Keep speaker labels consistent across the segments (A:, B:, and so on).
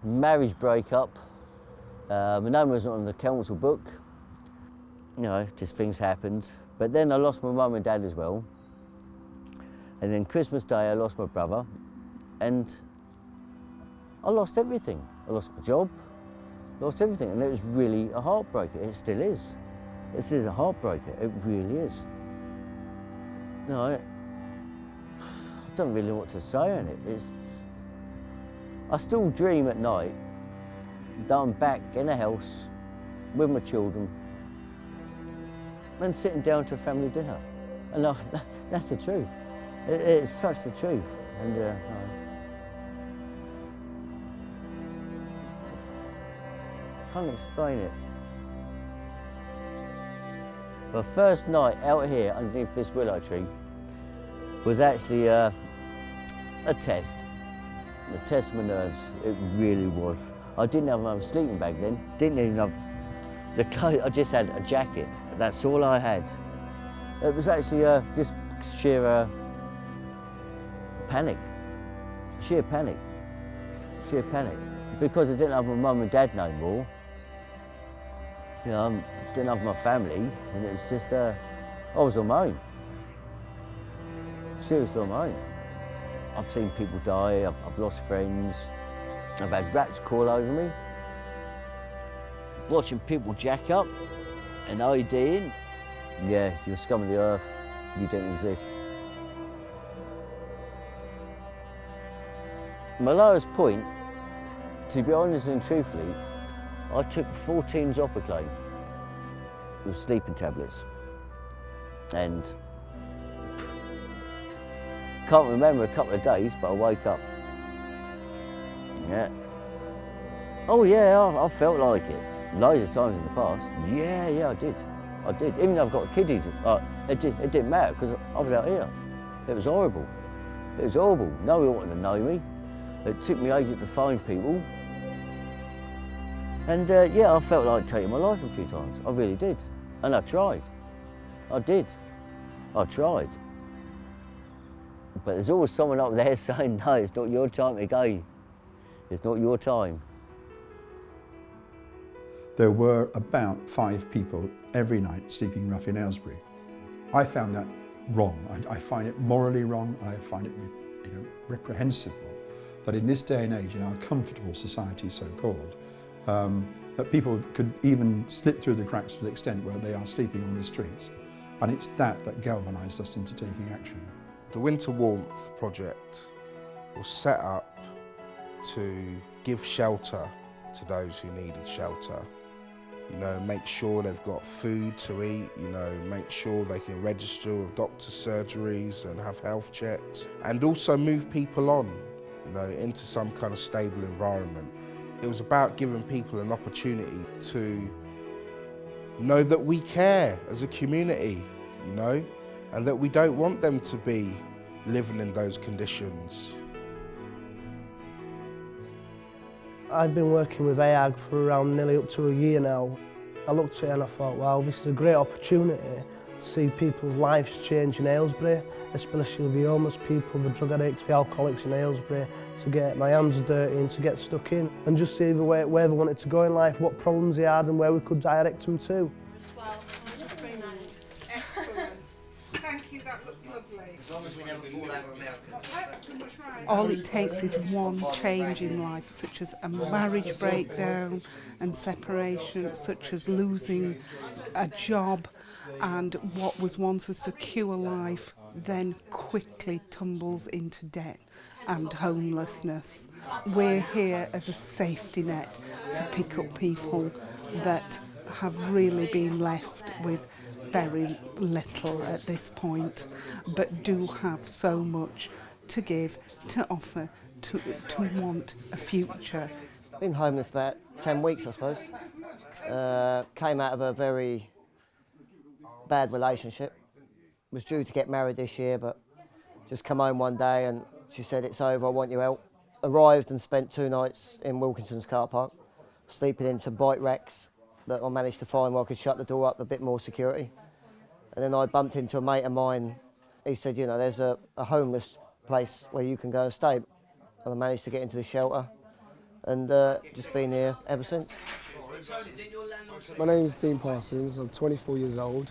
A: Marriage breakup. My name wasn't on the council book. You know, just things happened. But then I lost my mum and dad as well. And then Christmas Day, I lost my brother. And I lost everything. I lost my job, lost everything. And it was really a heartbreaker. It still is. It is a heartbreaker. It really is. No, I don't really know what to say on it. I still dream at night that I'm back in a house with my children and sitting down to a family dinner. And that's the truth. It's such the truth. And I can't explain it. The first night out here underneath this willow tree was actually a test. The test of my nerves, it really was. I didn't have a sleeping bag then, didn't even have the clothes, I just had a jacket. That's all I had. It was actually just sheer panic, sheer panic. Because I didn't have my mum and dad no more. You know, I didn't have my family, and it was just, I was on my own. Seriously on my own. I've seen people die, I've lost friends, I've had rats crawl over me. Watching people jack up and ODing, yeah, you're scum of the earth, you don't exist. My lowest point, to be honest and truthfully, I took 14 Zopiclone with sleeping tablets, and can't remember a couple of days, but I woke up. Yeah. Oh yeah, I felt like it. Loads of times in the past. Yeah, I did. Even though I've got kidneys, it didn't matter because I was out here. It was horrible. No one wanted to know me. It took me ages to find people. And yeah, I felt like taking my life a few times. I really did. And I tried. I tried. But there's always someone up there saying, no, it's not your time to go. It's not your time.
B: There were about 5 people every night sleeping rough in Aylesbury. I found that wrong. I find it morally wrong. I find it reprehensible that in this day and age, in our comfortable society so-called, that people could even slip through the cracks to the extent where they are sleeping on the streets. And it's that galvanised us into taking action.
C: The Winter Warmth project was set up to give shelter to those who needed shelter. You know, make sure they've got food to eat, you know, make sure they can register with doctor's surgeries and have health checks, and also move people on, you know, into some kind of stable environment. It was about giving people an opportunity to know that we care as a community, you know, and that we don't want them to be living in those conditions.
D: I've been working with AAG for around nearly up to a year now. I looked at it and I thought, wow, this is a great opportunity to see people's lives change in Aylesbury, especially the homeless people, the drug addicts, the alcoholics in Aylesbury, to get my hands dirty and to get stuck in and just see where they wanted to go in life, what problems they had and where we could direct them to.
E: Thank you, that looks lovely.
F: As long as we never fall over American.
E: All it takes is one change in life, such as a marriage breakdown and separation, such as losing a job, and what was once a secure life then quickly tumbles into debt and homelessness. We're here as a safety net to pick up people that have really been left with very little at this point, but do have so much to give, to offer, to want a future.
F: Been homeless about 10 weeks, I suppose. Came out of a very bad relationship. Was due to get married this year, but just come home one day and she said, it's over, I want you out. Arrived and spent 2 nights in Wilkinson's car park, sleeping in some bike racks that I managed to find where I could shut the door up, a bit more security. And then I bumped into a mate of mine. He said, you know, there's a homeless place where you can go and stay. And I managed to get into the shelter. and just been here ever since.
G: My name's Dean Parsons, I'm 24 years old.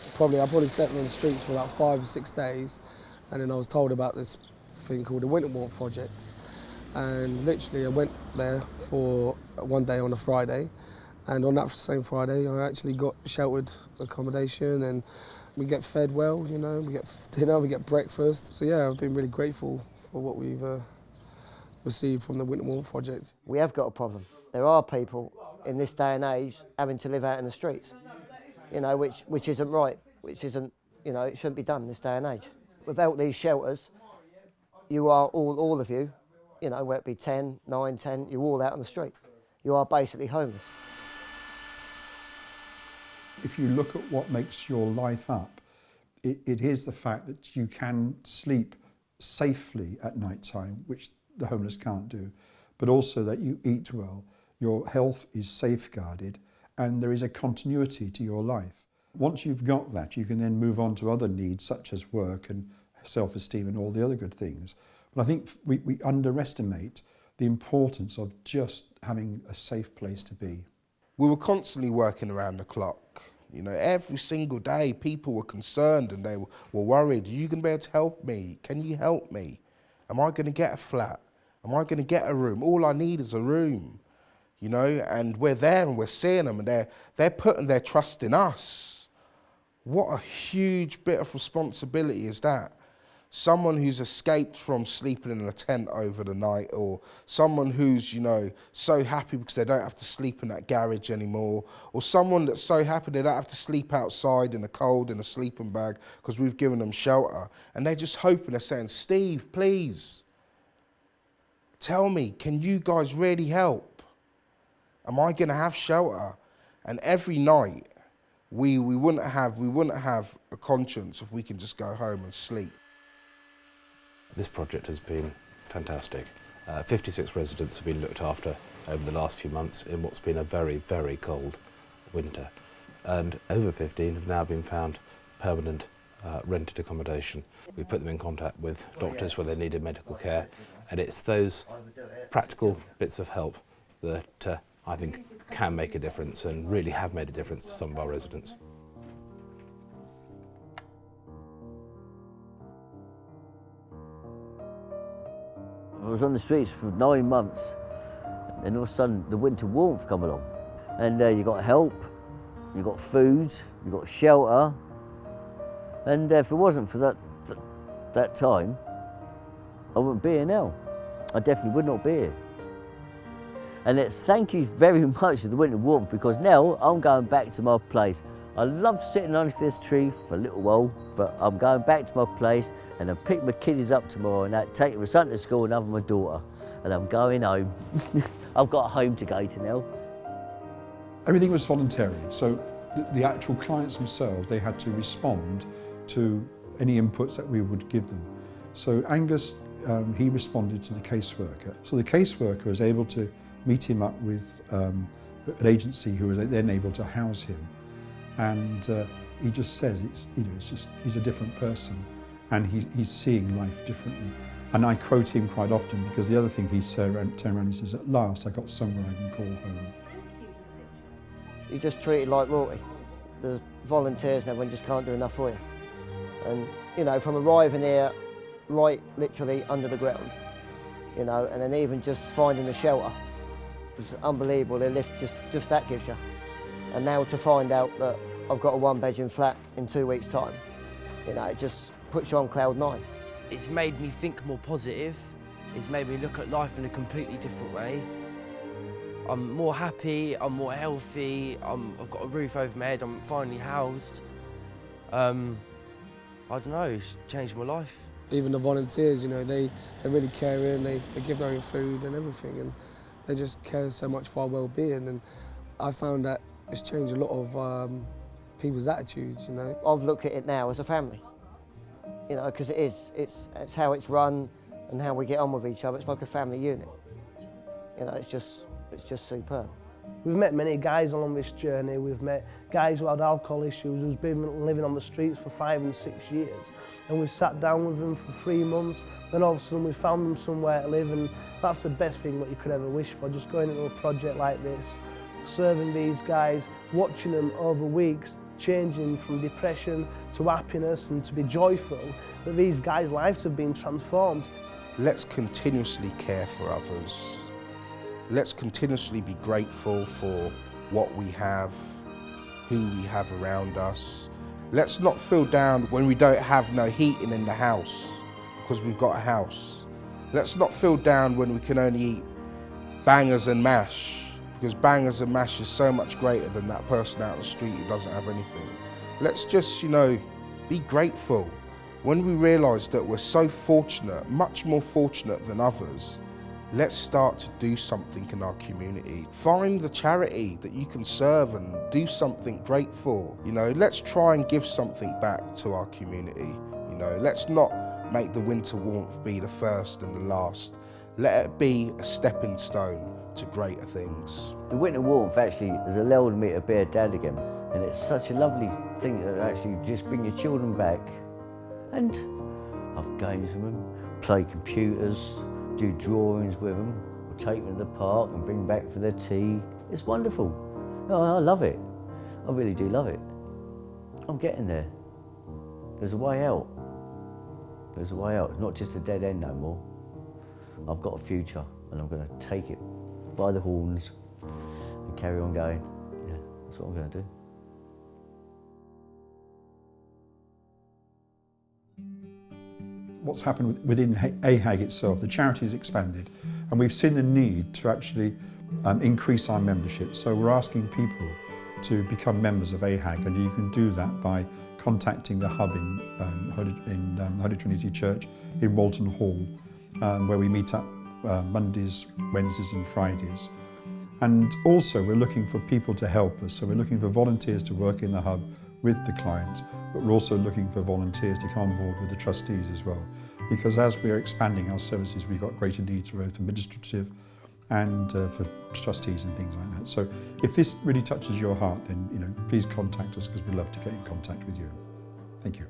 G: I probably slept on the streets for about 5 or 6 days, and then I was told about this thing called the Winter Warmth Project. And literally I went there for one day on a Friday, and on that same Friday I actually got sheltered accommodation, and we get fed well, you know, we get dinner, we get breakfast. So yeah, I've been really grateful for what we've received from the Winter Warmth Project.
F: We have got a problem. There are people in this day and age having to live out in the streets, you know, which isn't right, which isn't, you know, it shouldn't be done in this day and age. Without these shelters, you are all of you, you know, whether it be 10, 9, 10, you're all out on the street. You are basically homeless.
B: If you look at what makes your life up, it is the fact that you can sleep safely at night time, which the homeless can't do, but also that you eat well, your health is safeguarded, and there is a continuity to your life. Once you've got that, you can then move on to other needs such as work and self-esteem and all the other good things. But I think we underestimate the importance of just having a safe place to be.
C: We were constantly working around the clock. You know, every single day people were concerned and they were worried. Are you going to be able to help me? Can you help me? Am I going to get a flat? Am I going to get a room? All I need is a room, you know, and we're there and we're seeing them and they're putting their trust in us. What a huge bit of responsibility is that? Someone who's escaped from sleeping in a tent over the night, or someone who's, you know, so happy because they don't have to sleep in that garage anymore, or someone that's so happy they don't have to sleep outside in the cold in a sleeping bag because we've given them shelter, and they're just hoping, they're saying, Steve, please, tell me, can you guys really help? Am I going to have shelter? And every night, we wouldn't have a conscience if we can just go home and sleep.
H: This project has been fantastic. 56 residents have been looked after over the last few months in what's been a very, very cold winter. And over 15 have now been found permanent rented accommodation. We put them in contact with doctors where they needed medical care, and it's those practical bits of help that I think can make a difference and really have made a difference to some of our residents.
A: I was on the streets for 9 months, and all of a sudden the winter warmth come along, and you got help, you got food, you got shelter, and if it wasn't for that time, I wouldn't be here now. I definitely would not be here. And it's thank you very much to the winter warmth, because now I'm going back to my place. I love sitting under this tree for a little while, but I'm going back to my place, and I'll pick my kiddies up tomorrow and take my son to school and have my daughter, and I'm going home. I've got a home to go to now.
B: Everything was voluntary, so the actual clients themselves, they had to respond to any inputs that we would give them. So Angus, he responded to the caseworker. So the caseworker was able to meet him up with an agency who was then able to house him. And he just says, he's a different person, and he's seeing life differently. And I quote him quite often, because the other thing he turned around and says, at last I got somewhere I can call home.
F: You're just treated like royalty. The volunteers and everyone just can't do enough for you. And, you know, from arriving here, right literally under the ground, you know, and then even just finding the shelter was unbelievable. The lift, just that gives you. And now to find out that I've got a 1-bedroom flat in 2 weeks' time, you know, it just puts you on cloud 9.
I: It's made me think more positive. It's made me look at life in a completely different way. I'm more happy, I'm more healthy, I've got a roof over my head, I'm finally housed. I don't know, it's changed my life.
G: Even the volunteers, you know, they're really caring, they give their own food and everything, and they just care so much for our well-being. And I found that it's changed a lot of people's attitudes, you know.
F: I've looked at it now as a family, you know, because it's how it's run and how we get on with each other. It's like a family unit. You know, it's just superb.
D: We've met many guys along this journey. We've met guys who had alcohol issues, who's been living on the streets for 5 and 6 years. And we sat down with them for 3 months, then all of a sudden we found them somewhere to live, and that's the best thing what you could ever wish for, just going into a project like this, serving these guys, watching them over weeks, changing from depression to happiness and to be joyful, that these guys' lives have been transformed.
C: Let's continuously care for others. Let's continuously be grateful for what we have, who we have around us. Let's not feel down when we don't have no heating in the house because we've got a house. Let's not feel down when we can only eat bangers and mash, because bangers and mash is so much greater than that person out on the street who doesn't have anything. Let's just, be grateful. When we realise that we're so fortunate, much more fortunate than others, let's start to do something in our community. Find the charity that you can serve and do something great for. Let's try and give something back to our community. Let's not make the winter warmth be the first and the last. Let it be a stepping stone to greater things.
A: The winter warmth actually has allowed me to be a dad again, and it's such a lovely thing to actually just bring your children back and have games with them, play computers, do drawings with them, or take them to the park and bring back for their tea. It's wonderful. I love it. I really do love it. I'm getting there. There's a way out. There's a way out. It's not just a dead end no more. I've got a future, and I'm going to take it by the horns and carry on going. Yeah, that's what I'm going to do.
B: What's happened within AHAG itself, the charity has expanded, and we've seen the need to actually increase our membership. So we're asking people to become members of AHAG, and you can do that by contacting the hub in Holy Trinity Church in Walton Hall, where we meet up Mondays, Wednesdays and Fridays. And also we're looking for people to help us. So we're looking for volunteers to work in the hub with the clients, but we're also looking for volunteers to come on board with the trustees as well. Because as we're expanding our services, we've got greater needs for both administrative and for trustees and things like that. So if this really touches your heart, then please contact us, because we'd love to get in contact with you. Thank you.